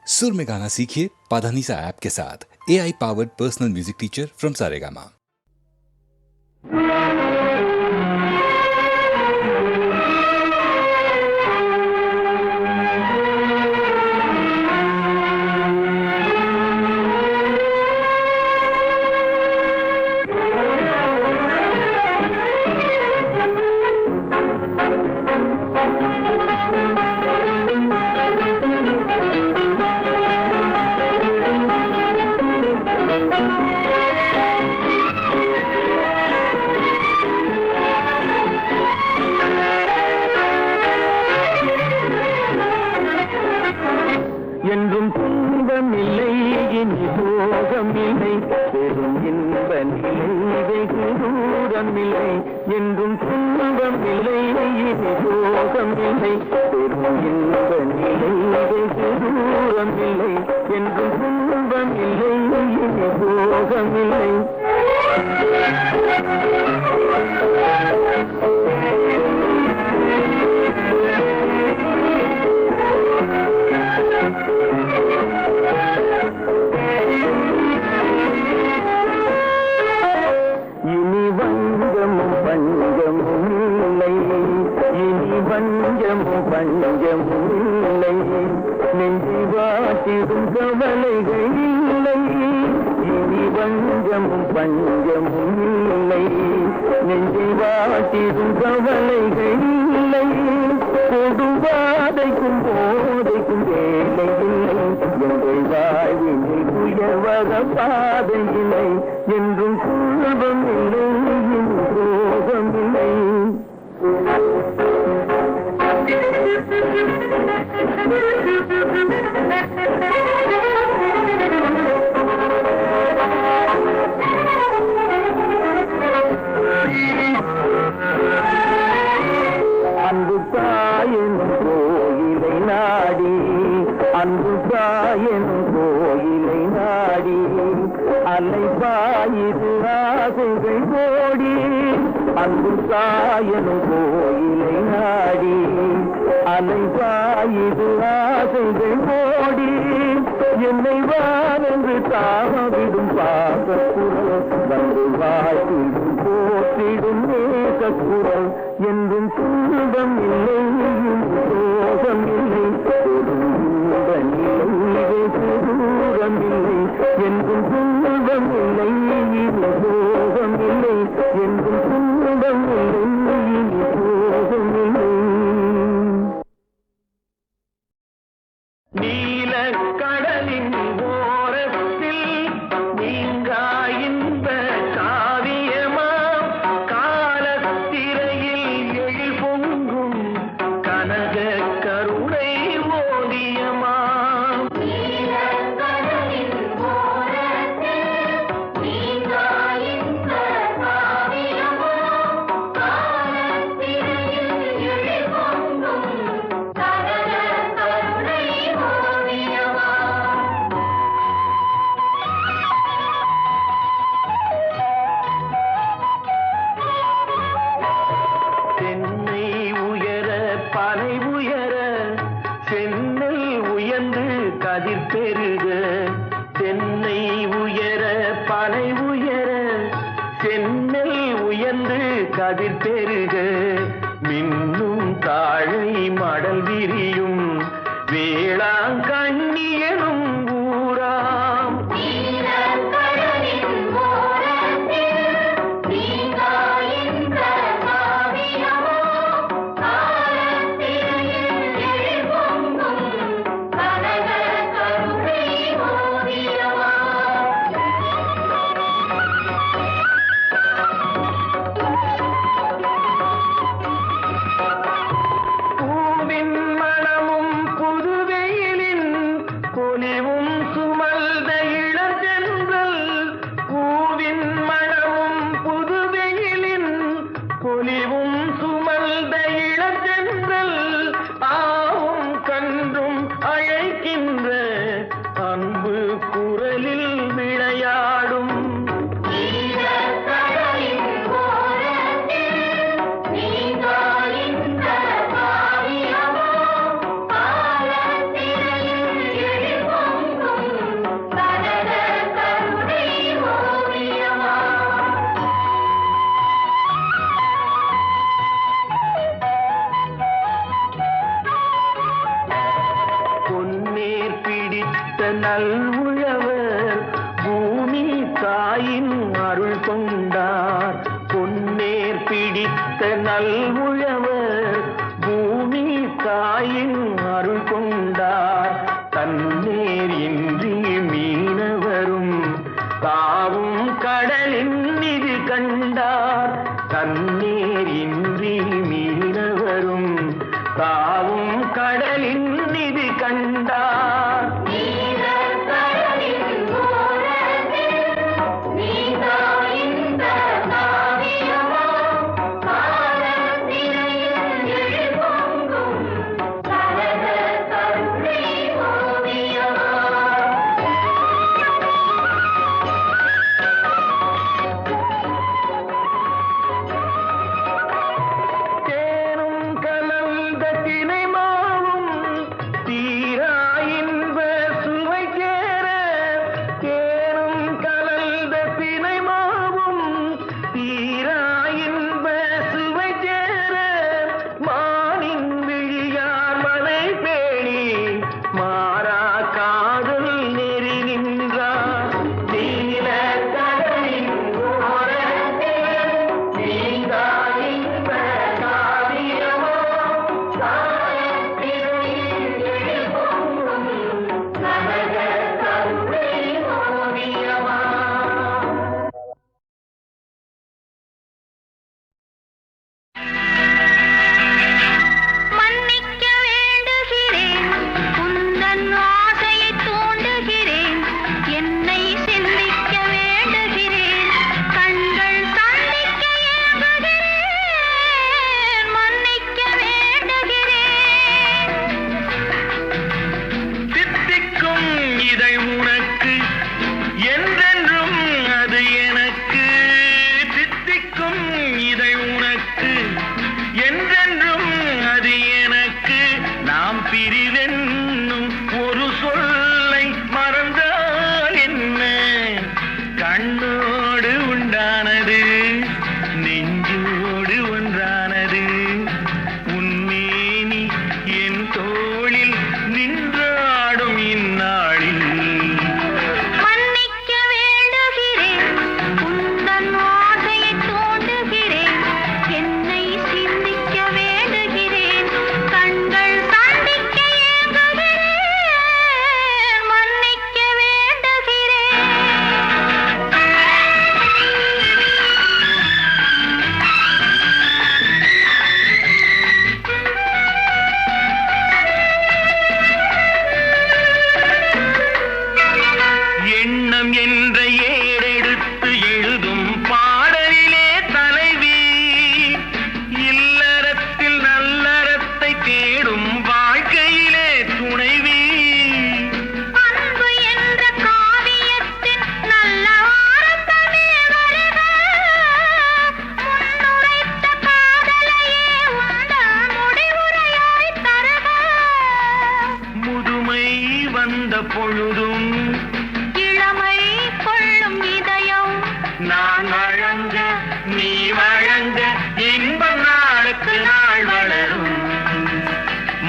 सुर में गाना सीखिए पाधानीसा ऐप के साथ। AI powered personal music teacher from Saregama. என்றும் துன்பமில்லை இனி சோகமில்லை பெரும் இன்ப நிலை வெகு தூரமில்லை என்றும் துன்பமில்லை இனி சோகமில்லை பெரும் இன்ப நிலை வெகு தூரமில்லை என்றும் துன்பமில்லை இனி சோகமில்லை பஞ்சமுமில்லை நெஞ்சி வாட்டிடும் கவலைகள் இல்லை இனி பஞ்சமும் பஞ்சமுமில்லை நெஞ்சி வாட்டிடும் கவலைகள் இல்லை கொடுவாதைக்கும் போதைக்கும் வேலை இல்லை எங்கள் வாழ்வினில் உயர்வத பாதை இல்லை என்றும் துன்பம் இல்லை சோகம் இல்லை அன்பு தாயின் கோயிலை நாடி அன்பு தாயின் கோயிலை நாடி அலைபாயுது ஆசைகள் கோடி அன்பு தாயின் கோயிலை நாடி அலைபாயுது ஆசைகள் கோடி என்னை வானென்று தாவிடும் பாசக்குரல் வந்து வாழ்த்திடும் போற்றிடும் நேசக்குரல் என்றும் துன்பம் இல்லை சோகம் இல்லை பெரும் நிலை வெகு தூரம் இல்லை என்றும் துன்பம் இல்லை சோகம் இல்லை என்றும் துன்பம் இல்லை சோகம் இல்லை நீல கடலின் ஓரத்தில் நீங்கா இன்ப காவியமா காலத்திரையில் எழில் பொங்கும் கனக கருணை ஓவியமா நல்உழவர் பூமி தாயின் அருள் கொண்டார். பொன்னேர் பிடித்த நல்உழவர் பூமி தாயின் அருள் கொண்டார். தன்னேர் இன்றி மீனவரும் தாவும் கடலின் நிதி கண்டார். தன்னேர் இன்றி மீனவரும் தாவும் கடலின் நிதி கண்டார்.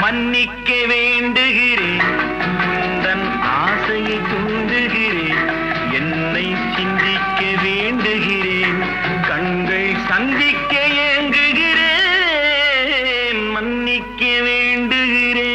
மன்னிக்க வேண்டுகிறேன், உந்தன் ஆசையை தூண்டுகிறேன், என்னை சிந்திக்க வேண்டுகிறேன், கண்கள் சந்திக்க ஏங்குகிறேன், மன்னிக்க வேண்டுகிறேன்.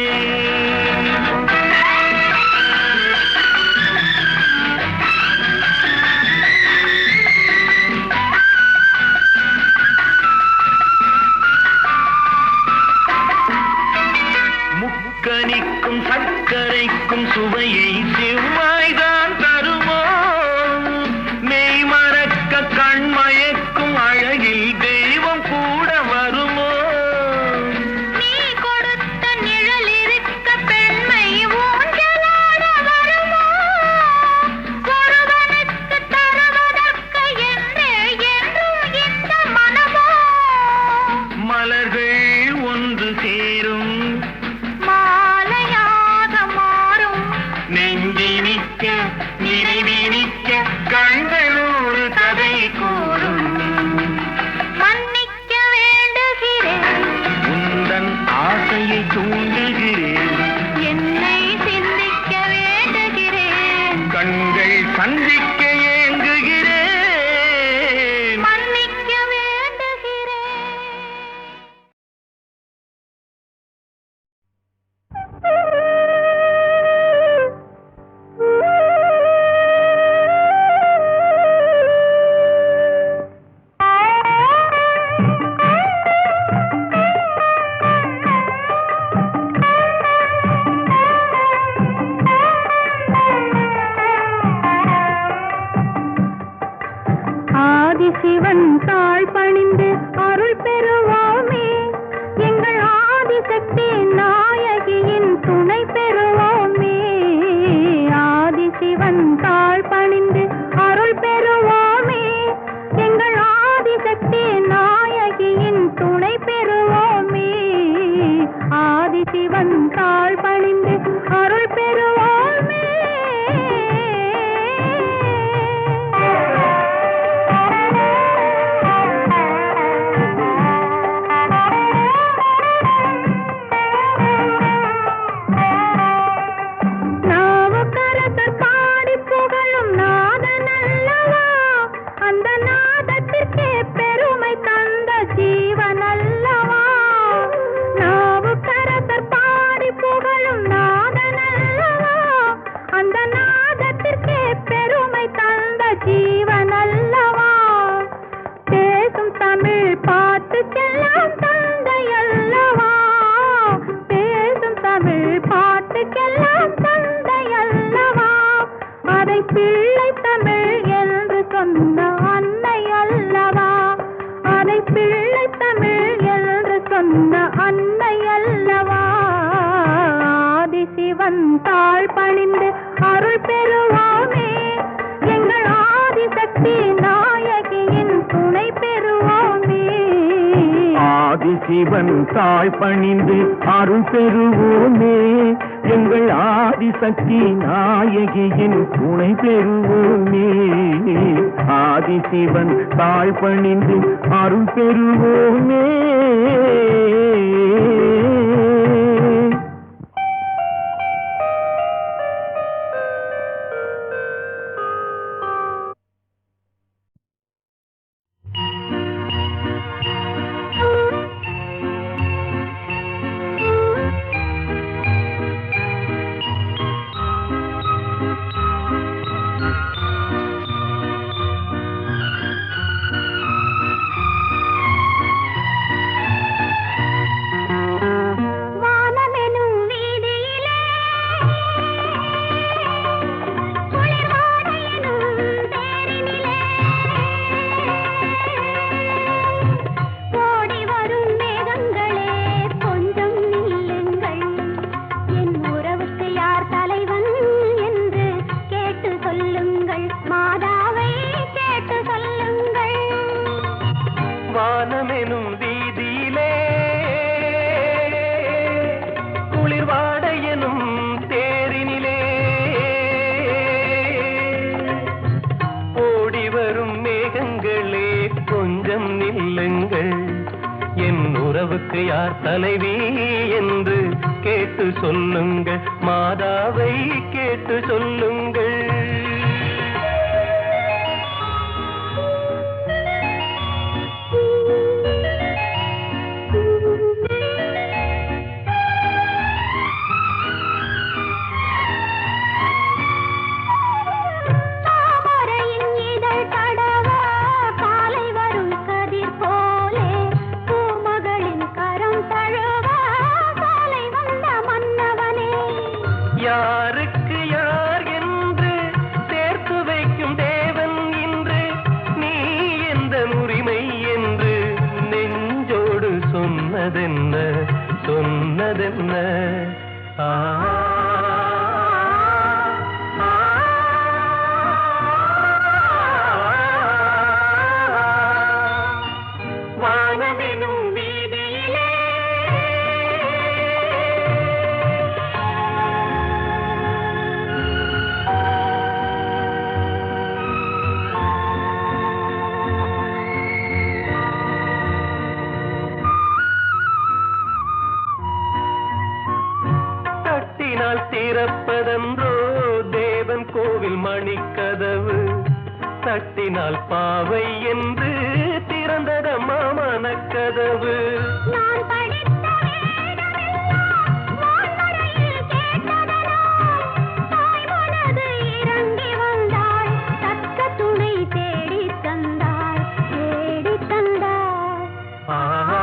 முக்கனிக்கும் சர்க்கரைக்கும் சுவையை செவ்வாய்தான் தருமோ, மெய் மறக்க கண்மயக்கும் அழகில் தெய்வம் கூட வருமோ. நீ கொடுத்த நிழல் இருக்க பெண்மை ஊஞ்சலாட வருமோ, ஒருவனுக்கு தருவதற்கு என்றே என்றும் இந்த மனமோ. மலர்கள் ஒன்று சேரும் மாலையாக மாறும், நெஞ்சினிக்க நினைவினிக்க கண்களோடு கதை கூறும். மன்னிக்க வேண்டுகிறேன், உந்தன் ஆசையை தூண்டுகிறேன், என்னை சிந்திக்க வேண்டுகிறேன், ஆதிசிவன் தாழ் பணிந்து அருள் பெறுவோமே எங்கள் ஆதிசக்தி நாயகியின் துணை பெறுவோமே ஆதிசிவன் தாழ் பணிந்து அருள் பெறுவோமே எங்கள் ஆதிசக்தி நாயகியின் துணை பெறுவோமே ஆதிசிவன் தாழ் பணிந்து அருள் பெறுவோமே நாவுக்கரசர் பாடி புகழும் நாதன் அல்லவா அந்த நாதத்திற்கே பெருமை தந்த ஜீவன் அல்லவா நாவுக்கரசர் பாடி புகழும் நாதன் அல்லவா அந்த நாதத்திற்கே பெருமை தந்த ஜீவன் அல்லவா பேசும் தமிழ் பாட்டுக்கெல்லாம் தந்தை அல்லவா பேசும் தமிழ் பாட்டுக்கெல்லாம் தந்தை அல்லவா அதை பிள்ளை தமிழ் என்று சொன்ன அன்னை அல்லவா அதை பிள்ளை தமிழ் என்று சொன்ன அன்னை அல்லவா ஆதிசிவன் தாழ் பணிந்து அருள் பெறுவோமே எங்கள் ஆதிசக்தி நாயகியின் துணை பெறுவோமே ஆதிசிவன் தாழ் பணிந்து அருள் பெறுவோமே எங்கள் ஆதிசக்தி நாயகியின் துணை பெறுவோமே ஆதிசிவன் தாழ் பணிந்து அருள் பெறுவோமே வானமெனும் வீதியிலே குளிர்வானையெனும் தேரினிலே ஓடி வரும் மேகங்களே கொஞ்சம் நில்லுங்கள் என் உறவுக்கு யார் தலைவன் என்று கேட்டு சொல்லுங்கள் மாதாவை கேட்டு சொல்லுங்கள் வானமெனும் வீதியிலே குளிர்வாடையெனும் தேரினிலே ஓடி வரும் மேகங்களே கொஞ்சம் நில்லுங்கள் என் உறவுக்கு யார் தலைவி என்று கேட்டு சொல்லுங்கள் மாதாவை கேட்டு சொல்லுங்கள் தாமரையின் இதழ் தடவ காலை வரும் கதிர் போலே பூமகளின் கரம் தழுவ காலை வந்த மன்னவனே யாருக்கு யார் என்று சேர்த்து வைக்கும் தேவன் இன்று நீ எந்த உரிமை என்று நெஞ்சோடு சொன்னதென்ன சொன்னதென்ன ஆ வானமெனும் வீதியிலே தட்டினால் திறப்பதென்றோ தேவன் கோவில் மணிக்கதவு தட்டினால் பாவை என்று திறந்ததம்மா மனக்கதவு நான் படித்த வேதமெல்லாம் வான்மறையில் கேட்டதனால் தாய் மனது இறங்கி வந்தாள் தக்க துணை தேடித் தந்தாள் தேடித் தந்தாள் ஆஹா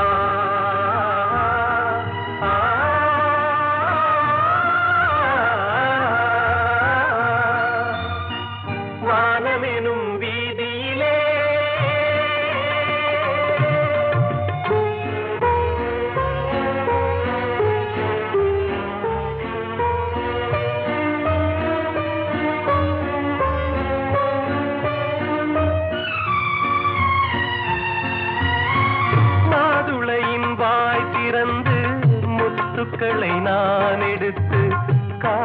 வானமெனும் வீதியிலே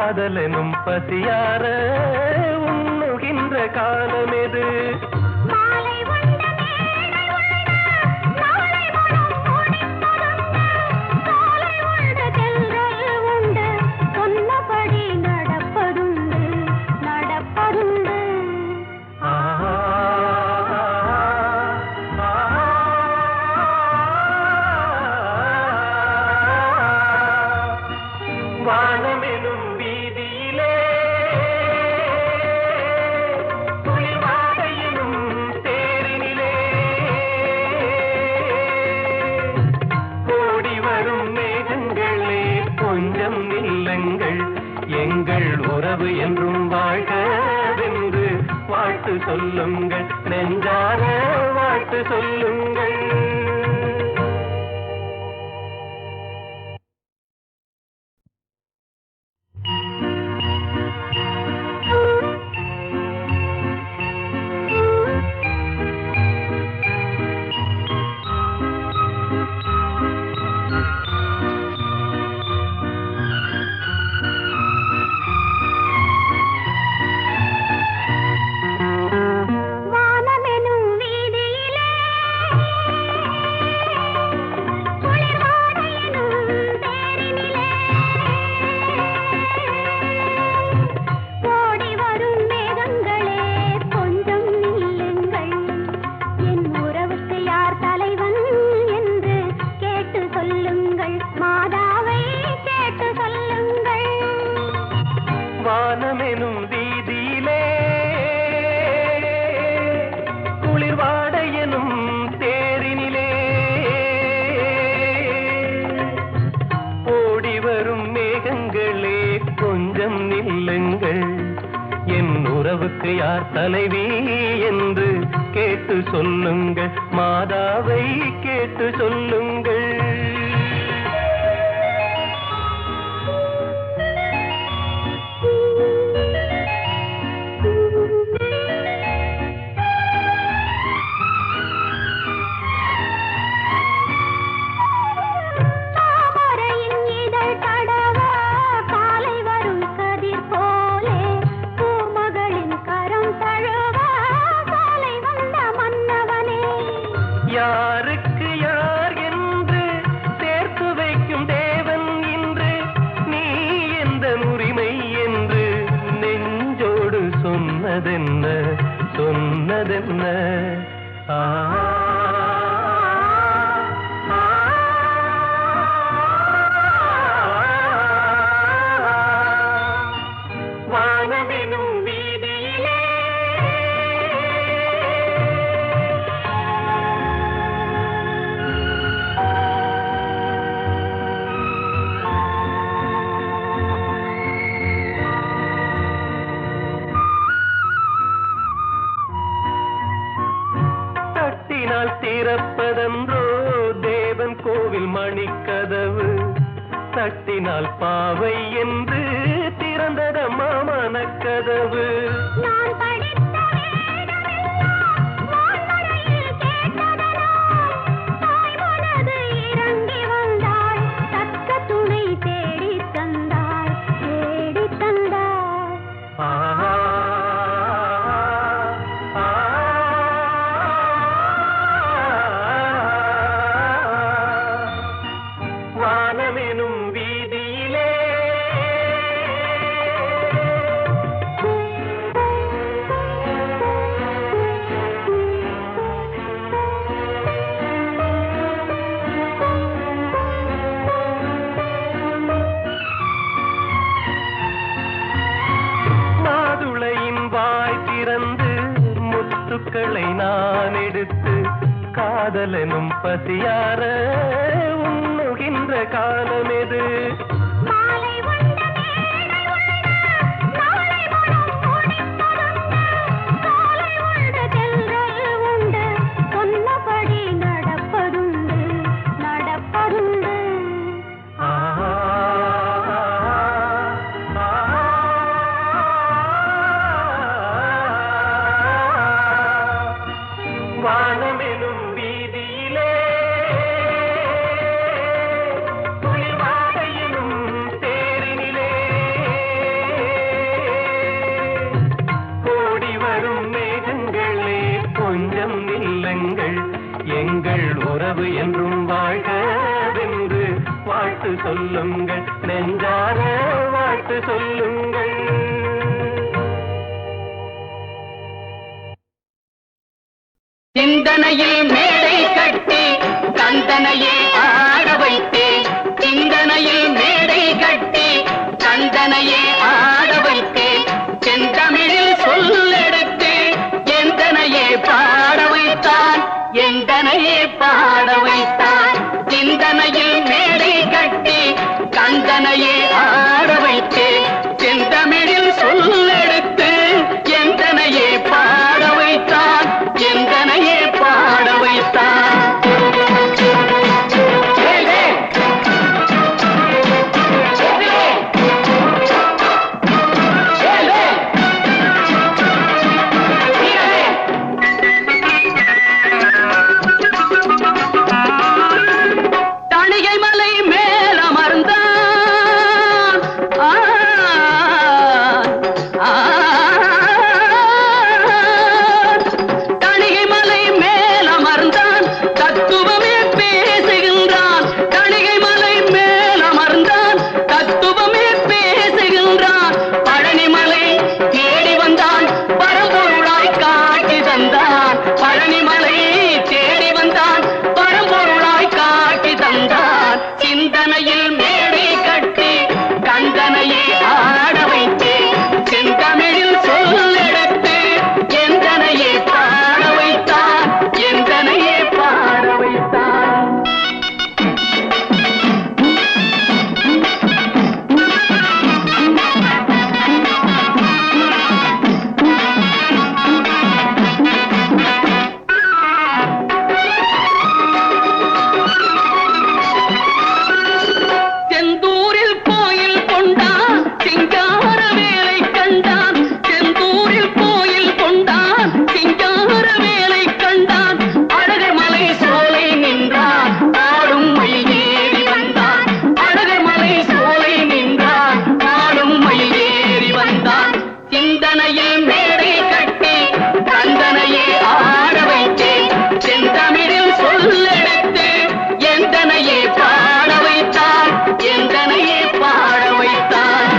காதலனும் பசியார உண்ணுகின்ற காலமெது மாலை உண்ட மேடை உள்ள நாளை மனம் முடிப்பதுண்டு காலை உண்ட தென்றல் உண்டு சொன்னபடி நடப்பதுண்டு நடப்பதுண்டு வானமெனும் வீதியிலே குளிர்வாடையினும் தேரினிலே ஓடி வரும் மேகங்களே கொஞ்சம் நில்லுங்கள் எங்கள் உறவு என்றும் வாழ்கவென்று வாழ்த்து சொல்லுங்கள் நெஞ்சார வாழ்த்து சொல்லுங்கள் வானமெனும் வீதியிலே குளிர்வாடையினும் தேரினிலே ஓடி வரும் மேகங்களே கொஞ்சம் நில்லுங்கள் என் உறவுக்கு யார் தலைவன் என்று கேட்டு சொல்லுங்கள் மாதாவை கேட்டு சொல்லுங்கள் வானமெனும் வீதியிலே குளிர்வாடையெனும் தேரினிலே ஓடி வரும் மேகங்களே கொஞ்சம் நில்லுங்கள் என் உறவுக்கு யார் தலைவி என்று கேட்டு சொல்லுங்கள் மாதாவை கேட்டு சொல்லுங்கள் தாமரையின் இதழ் தடவ காலை வரும் கதிர் போலே பூமகளின் கரம் தழுவ காலை வந்த மன்னவனே யாருக்கு யார் என்று சேர்த்து வைக்கும் தேவன் இன்று நீ எந்த உரிமை என்று நெஞ்சோடு சொன்னதென்ன சொன்னதென்ன ஆ வானமெனும் வீதியிலே தட்டினால் திறப்பதென்றோ தேவன் கோவில் மணிக்கதவு தட்டினால் பாவை என்று திறந்ததம்மா மனக்கதவு நான் படித்த வேதமெல்லாம் வான்மழையில் கேட்டதனால் தாய் மனது இறங்கி வந்தாள் தக்க துணை தேடித் தந்தாள் தேடித் தந்தாள் ஆ வானமெனும் வீதியிலே மாதுளையின் வாய் திறந்து முத்துக்களை நான் எடுத்து காதலனும் பசியார உண்ணுகின்ற காலமெது மாலை உண்ட மேடை உள்ள நாளை மனம் முடிப்பதுண்டு காலை உண்ட தென்றல் உண்டு சொன்னபடி நடப்பதுண்டு நடப்பதுண்டு ஆ வானமெனும் வீதியிலே குளிர்வாடையினும் சொல்லுங்கள், நெஞ்சார வாழ்த்து சொல்லுங்கள். சிந்தனையில் மேடை கட்டி கந்தனையே ஆட வைத்தேன். சிந்தனையில் மேடை கட்டி கந்தனையே ஆட வைத்தேன். செந்தமிழில் சொல்லெடுத்து எந்தனையே பாட வைத்தான், எந்தனையே பாட வைத்தான். சிந்தனையில் மேடை கட்டி கந்தனையே ஆட வைத்தேன். செந்தமிழில் சொல்லெடுத்து எந்தனையே பாட வைத்தான், எந்தனையே பாட வைத்தான். தணிகை மலை மேல் அமர்ந்தான், தணிகை மலை மேல் அமர்ந்தான், தத்துவமே பேசுகின்றான். தணிகை மலை மேல் அமர்ந்தான், தத்துவமே பேசுகின்றான். பழனிமலை தேடி வந்தான், பரம்பொருளாய் காட்டி தந்தான். பழனிமலை தேடி வந்தான், பரம்பொருளாய் காட்டி தந்தான். சிந்தனையில் மேடை கட்டி கந்தனையே ஆட வைத்தேன். செந்தமிழில் சொல்லெடுத்து எந்தனையே பாட வைத்தான், எந்தனையே பாட வைத்தான். செந்தூரில் கோயில் கொண்டான், சிங்கார வேலை கண்டான். செந்தூரில் கோயில் கொண்டான், சிங்கார வேலை கண்டான். அழகர் மலை சோலை நின்றான், ஆடும் மயில் ஏறி வந்தான். அழகர் மலை சோலை நின்றான், ஆடும் மயில் ஏறி வந்தான். சிந்தனையில் மேடை கட்டி கந்தனையே ஆட வைத்தேன். செந்தமிழில் சொல்லெடுத்து எந்தனையே பாட வைத்தான், எந்தனையே பாட வைத்தான்.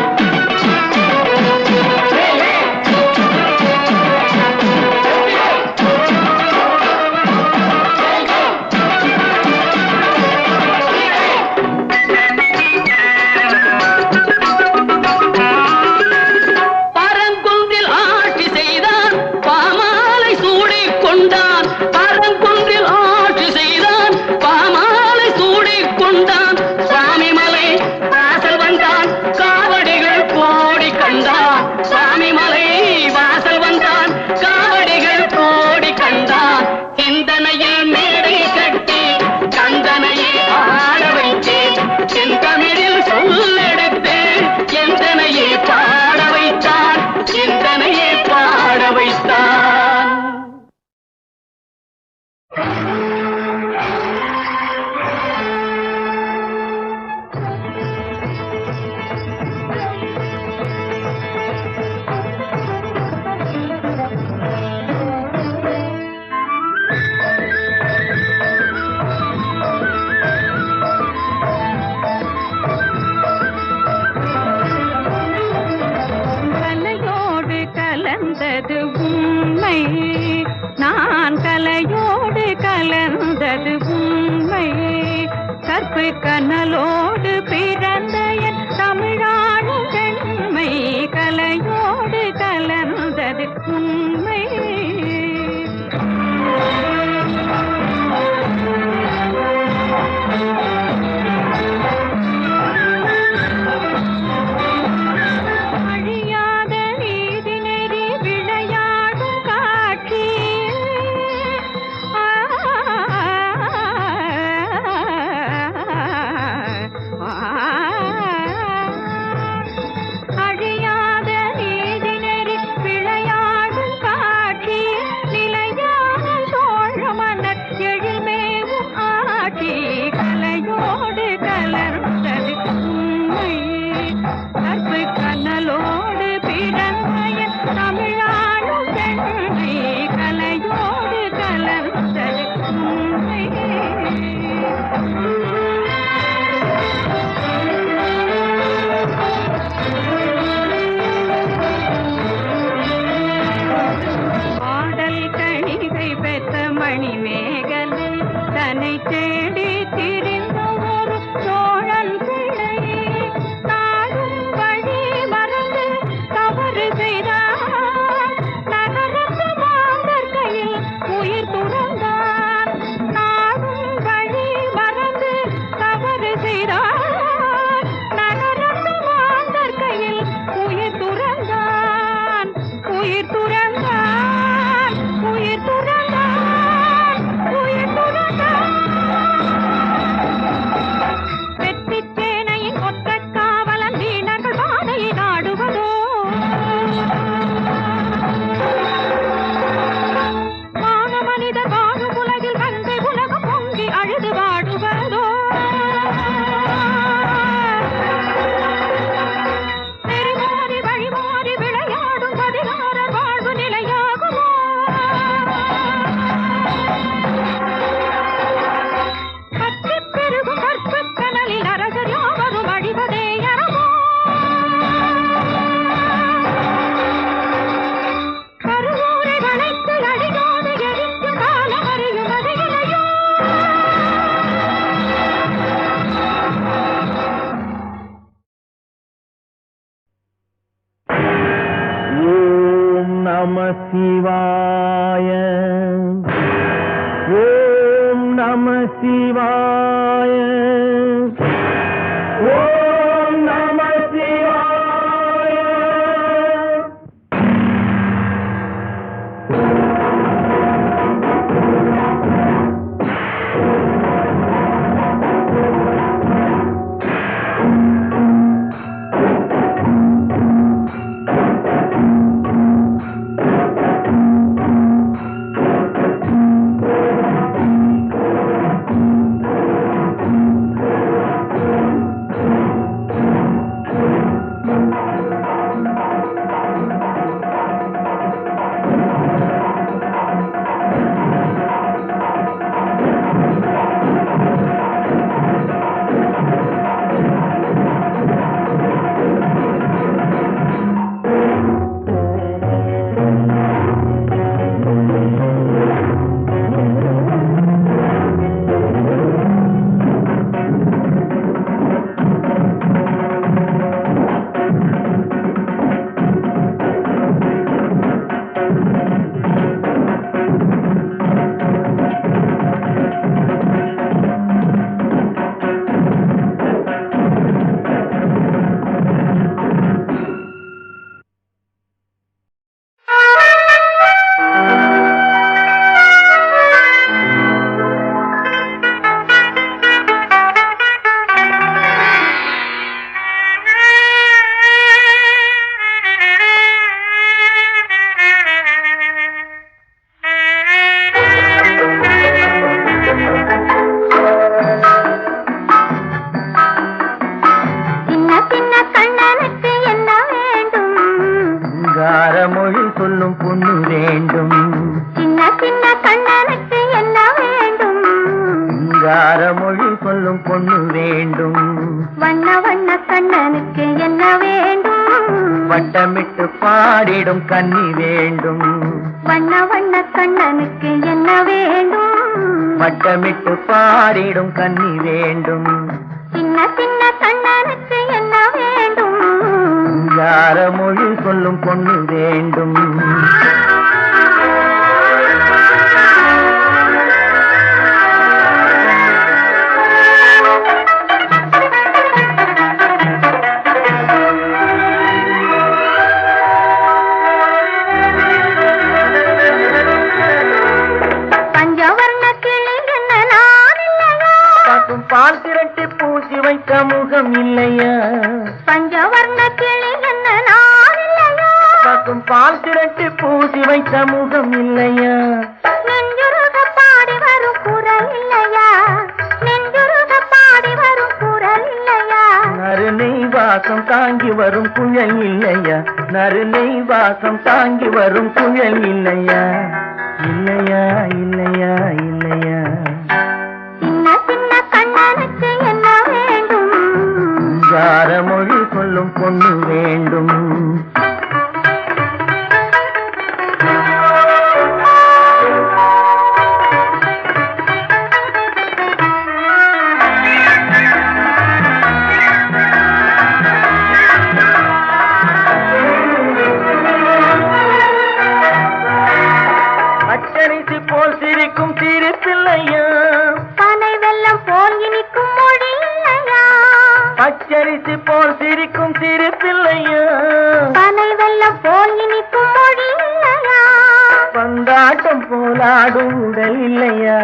பரங்குன்றில் ஆட்சி செய்தான், பாமாலை சூடிக் கொண்டான். பரங்குன்றில் ஆட்சி செய்தான், பாமாலை சூடிக் கொண்டான். சுவாமிமலை வாசல் வந்தான், காவடிகள் கோடி கண்டான். சுவாமிமலை வாசல் வந்தான், காவடிகள் கோடி கண்டான். சிந்தனையில் மேடை கட்டி கந்தனையே ஆட வைத்தேன். செந்தமிழில் சொல்லெடுத்து எந்தனையே பாட வைத்தான், எந்தனையே பாட வைத்தான். கலையோடு கலந்தது உண்மை, நான் கலையோடு கலந்தது உண்மை. கற்பு கனலோடு பிறந்த என் தமிழாடும் பெண்மை, கலையோடு கலந்தது உண்மை. அழியாத நீதி நெறி விளையாடும் காட்சி, அழியாத நீதி நெறி விளையாடும் காட்சி. நிலையான சோழ மன்னர் எழில்மேவும் ஆட்சி, கலையோடு என்னை தேடி திரிந்த ஒரு தோழன் பிள்ளை நாடும் வழி மறந்து தவறு செய்தார். நகரத்து மாந்தர் கையில் உயிர் துறந்தான். நாடும் வழி மறந்து தவறு செய்தார். நகரத்து மாந்தர் கையில் உயிர் துறந்தான். உயிர் துறந்தான். உயிர் துறந்தான். உயிர் துறந்தான். வெற்றிச் சேனையின் ஒற்றக் காவலன் வீணர்கள் பாதையை நாடுவதோ மான மனிதர் வாழும் உலகில் வந்தை உலகம் பொங்கி அழுது வாடுவதோ நெறிமாறி வழிமாறி விளையாடும் பதினாரர் வாழ்வு நிலையாகுமோ பற்றிப் பெருகும் கற்புக் கனலில் அரசர் யாவரும் அழிவதே அறமோ கருவூரை வளைத்து அழியாது எரிக்கும் காலம் அறியும் அது இலையோ ஓம் நம சிவாய. ஓம் நம சிவாய. ஓம் நம சிவாய. சின்ன சின்ன கண்ணனுக்கு என்ன வேண்டும்? மொழி சொல்லும் பொண்ணு வேண்டும். சின்ன சின்ன கண்ணனுக்கு என்ன வேண்டும்? மொழி சொல்லும் பொண்ணு வேண்டும். வண்ண வண்ண கண்ணனுக்கு என்ன வேண்டும்? வட்டமிட்டு பாடிடும் கன்னி வேண்டும். வண்ண வண்ண கண்ணனுக்கு என்ன வேண்டும்? வட்டமிட்டு பாடிடும் கன்னி வேண்டும். சின்ன சின்ன கண்ணனுக்கு என்ன வேண்டும்? மொழி சொல்லும் பொண்ணு வேண்டும். பஞ்சவர்ண கிளி என்ன நான் இல்லையா? பசும் பால் திரட்டி பூசி வைத்த முகம் இல்லையா? பஞ்சவர்ண கிளி என்ன நான் இல்லையா? பசும் பால் திரட்டி பூசி வைத்த முகம் இல்லையா? நெஞ்சுருக பாடி வரும் குரல் இல்லையா? நெஞ்சுருக பாடி வரும் குரல் இல்லையா? நறுநெய் வாசம் தாங்கி வரும் குழல் இல்லையா? நறுநெய் வாசம் தாங்கி வரும் குழல் இல்லையா? இல்லையா இல்லையா இல்லையா? சின்ன சின்ன கண்ணனுக்கு என்ன வேண்டும்? மொழி சொல்லும் பொண்ணு வேண்டும். பந்தாட்டம் போலாடும் உடல் இல்லையா,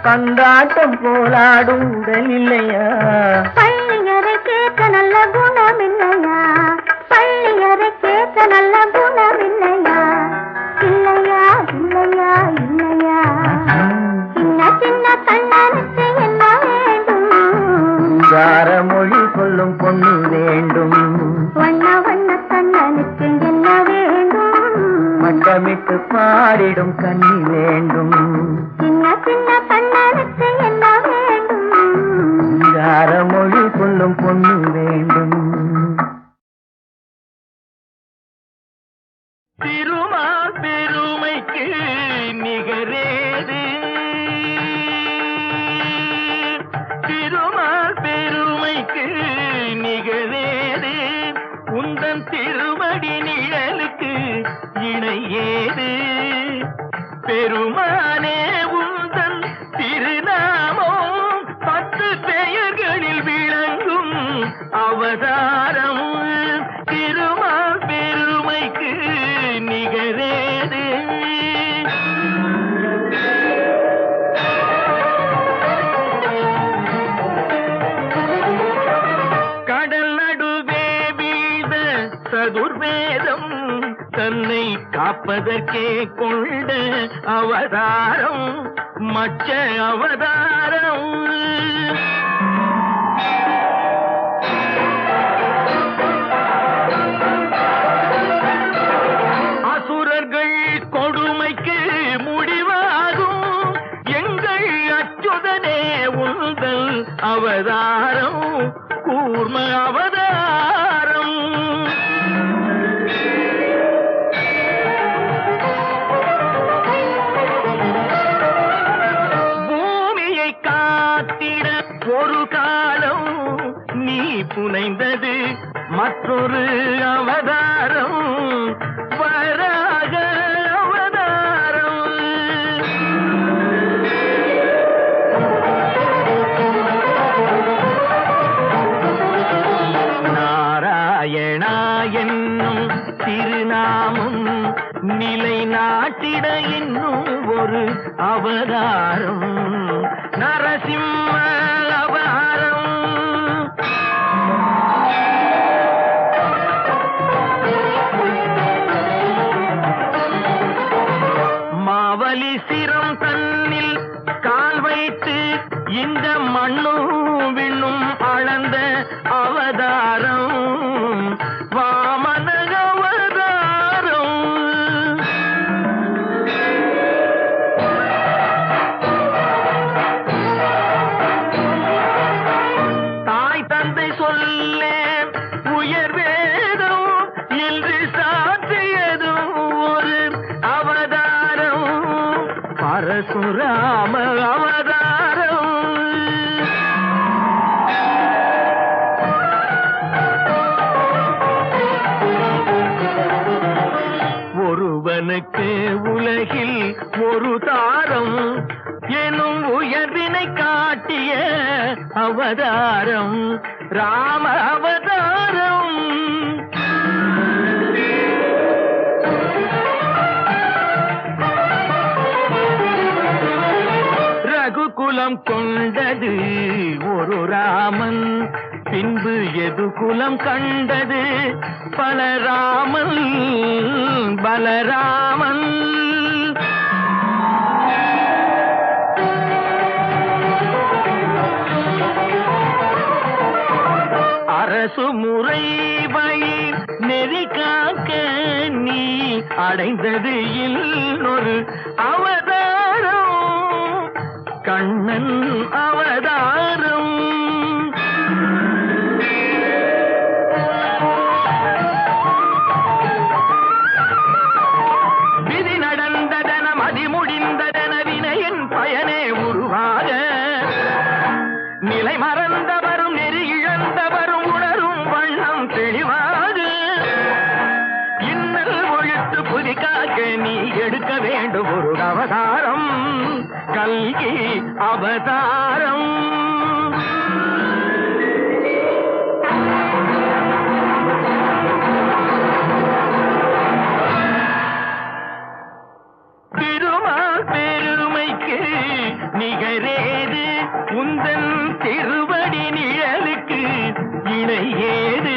பந்தாட்டம் போலாடும் உடல் இல்லையா. பள்ளியறை கேட்க நல்ல குணம் இல்லையா, பள்ளியறை கேட்க நல்ல குணம் இல்லையா. இல்லையா இல்லையா இல்லையா. சின்ன சின்ன கண்ணனுக்கு என்ன வேண்டும், சிங்கார மொழி சொல்லும் பொண்ணு வேண்டும். வண்ண வண்ண கண்ணனுக்கு என்ன வேண்டும், மட்டமிட்டு பாடிடும் கண்ணி வேண்டும். சின்ன சின்ன கண்ணனுக்கு என்ன வேண்டும், சிங்கார மொழி சொல்லும் பொண்ணு வேண்டும். திருமால் பெருமைக்கு நிகரேது, திருமால் பெருமைக்கு நிகரேது, உந்தன் திருமடி நிழலுக்கு இணையேது. பெருமானே உந்தன் திருநாமம் 10 பெயர்களில் விளங்கும் அவதாரம். திருமால் பெருமைக்கு நிகரேது. கடல் நடுவே வீழ்ந்த சதுர்வேதம் தன்னை காப்பதற்கே கொண்ட அவதாரம், மச்ச அவதாரம். அசுரர்கள் கொடுமைக்கு முடிவாகும் எங்கள் அச்சுதனே உந்தல் அவதாரம், கூர்ம அவதாரம். பூமியை காத்திட ஒரு காலம் நீ புனைந்தது மற்றொரு அவதாரம், வராக அவதாரம். நாராயணா என்னும் திருநாமம் நிலை நாட்டிட இன்னும் ஒரு அவதாரம், நரசிம்ம அவதாரம். மாவலி சிரம் தன்னில் கால் வைத்து இந்த மண்ணும் விண்ணும் அளந்த அவதாரம், வாமன அவதாரம். தாய் தந்தை சொல்லே உயர் வேதம் என்று சாற்றியதும் ஒரு அவதாரம், பரசுராம அவதாரம். ஒருவனுக்கு உலகில் ஒரு தாரம் எனும் உயர்வினை காட்டிய அவதாரம், ராம அவதாரம். ரகுகுலம் கொண்டது ஒரு ராமன், பின்பு எது குலம் கண்டது பலராமன், பலராமன். அரசு முறை வழி நெறி காக்க நீ அடைந்தது இன்னொரு அவதாரம், கண்ணன் அவதாரம். விதி நடந்ததன மதி முடிந்ததன வினையின் பயனே உருவாக, நிலை மறந்தவரும் நெறி இழந்தவரும் உணரும் வண்ணம் தெளிவாக, இன்னல் ஒழித்து புதிக்காக்க நீ எடுக்க வேண்டும் ஒரு அவதாரம், கல்கி அவதாரம். உந்தன் திருவடி நிழலுக்கு இணை ஏது